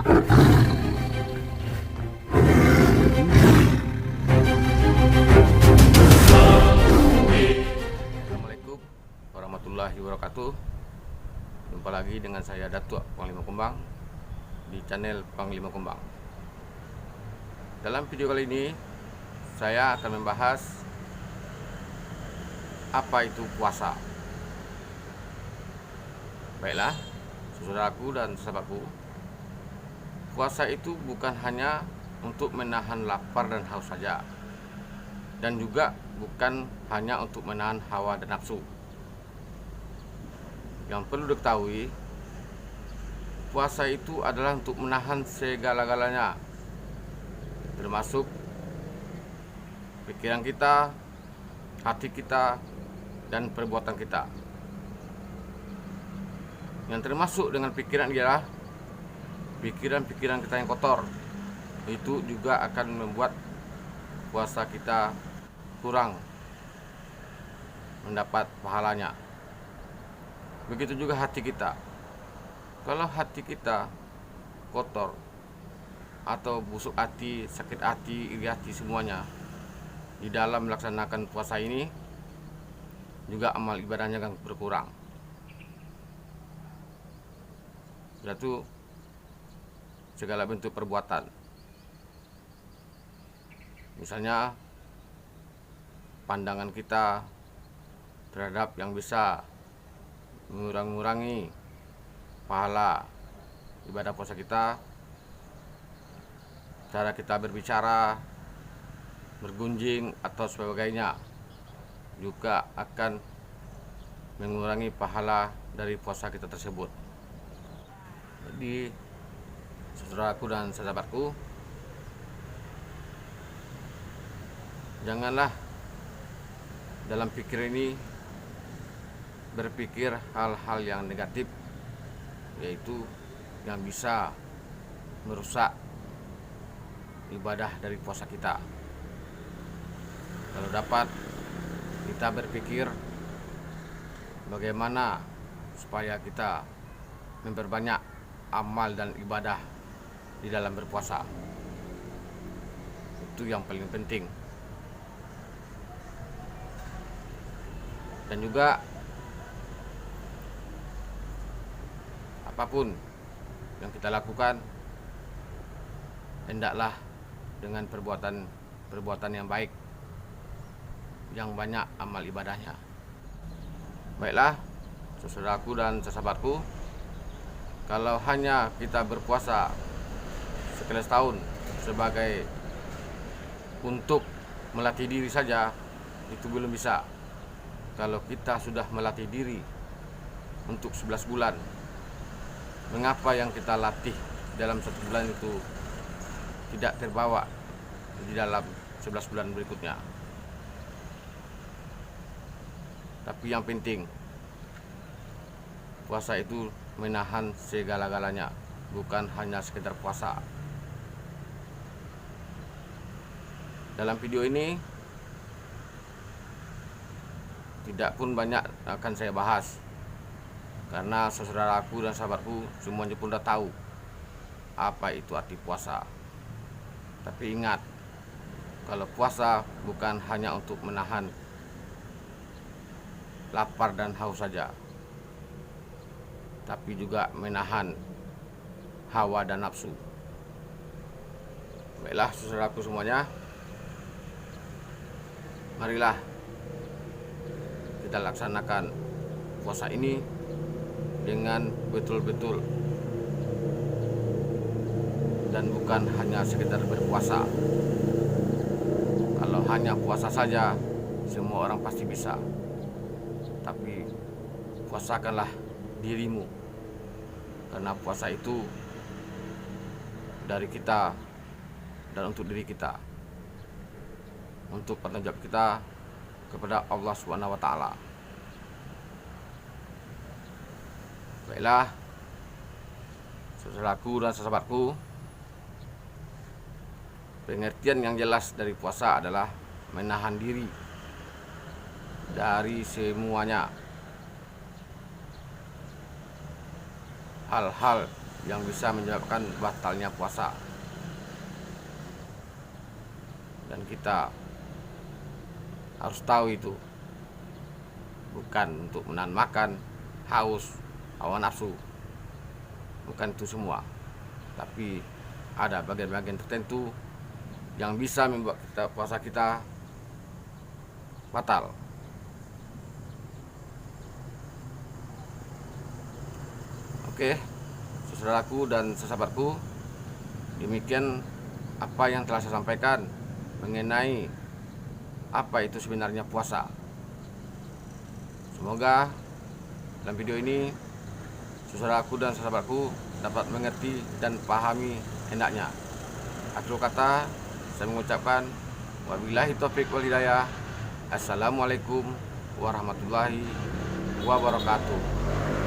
Assalamualaikum warahmatullahi wabarakatuh. Jumpa lagi dengan saya Datuk Panglima Kumbang di channel Panglima Kumbang. Dalam video kali ini saya akan membahas apa itu puasa. Baiklah, saudaraku dan sahabatku, puasa itu bukan hanya untuk menahan lapar dan haus saja, dan juga bukan hanya untuk menahan hawa dan nafsu. Yang perlu diketahui, puasa itu adalah untuk menahan segala-galanya, termasuk pikiran kita, hati kita, dan perbuatan kita. Yang termasuk dengan pikiran ialah pikiran-pikiran kita yang kotor. Itu juga akan membuat puasa kita kurang mendapat pahalanya. Begitu juga hati kita. Kalau hati kita kotor atau busuk hati, sakit hati, iri hati semuanya, di dalam melaksanakan puasa ini juga amal ibadahnya akan berkurang. Yaitu segala bentuk perbuatan. Misalnya pandangan kita terhadap yang bisa mengurangi pahala ibadah puasa kita, cara kita berbicara, bergunjing atau sebagainya juga akan mengurangi pahala dari puasa kita tersebut. Jadi saudaraku dan sahabatku, janganlah dalam pikir ini berpikir hal-hal yang negatif, yaitu yang bisa merusak ibadah dari puasa kita. Kalau dapat kita berpikir bagaimana supaya kita memperbanyak amal dan ibadah di dalam berpuasa. Itu yang paling penting. Dan juga apapun yang kita lakukan, hendaklah dengan perbuatan yang baik, yang banyak amal ibadahnya. Baiklah, saudaraku dan sahabatku, kalau hanya kita berpuasa sekali setahun sebagai untuk melatih diri saja, itu belum bisa. Kalau kita sudah melatih diri untuk 11 bulan, mengapa yang kita latih dalam 1 bulan itu tidak terbawa di dalam 11 bulan berikutnya? Tapi yang penting, puasa itu menahan segala-galanya, bukan hanya sekedar puasa. Dalam video ini tidak pun banyak akan saya bahas, karena saudaraku dan sahabatku semuanya pun sudah tahu apa itu arti puasa. Tapi ingat, kalau puasa bukan hanya untuk menahan lapar dan haus saja, tapi juga menahan hawa dan nafsu. Baiklah saudaraku semuanya, marilah kita laksanakan puasa ini dengan betul-betul, dan bukan hanya sekedar berpuasa. Kalau hanya puasa saja, semua orang pasti bisa. Tapi puasakanlah dirimu, karena puasa itu dari kita dan untuk diri kita, untuk tanggung jawab kita kepada Allah Subhanahu wa taala. Baiklah, saudaraku dan sahabatku, pengertian yang jelas dari puasa adalah menahan diri dari semuanya hal-hal yang bisa menyebabkan batalnya puasa. Dan kita harus tahu itu bukan untuk menahan makan, haus, hawa nafsu, bukan itu semua, tapi ada bagian-bagian tertentu yang bisa membuat puasa kita batal. Oke, saudaraku dan sahabatku, demikian apa yang telah saya sampaikan mengenai apa itu sebenarnya puasa. Semoga dalam video ini saudaraku dan sahabatku dapat mengerti dan pahami hendaknya. Akhir kata saya mengucapkan wabillahi taufik wal hidayah. Assalamualaikum warahmatullahi wabarakatuh.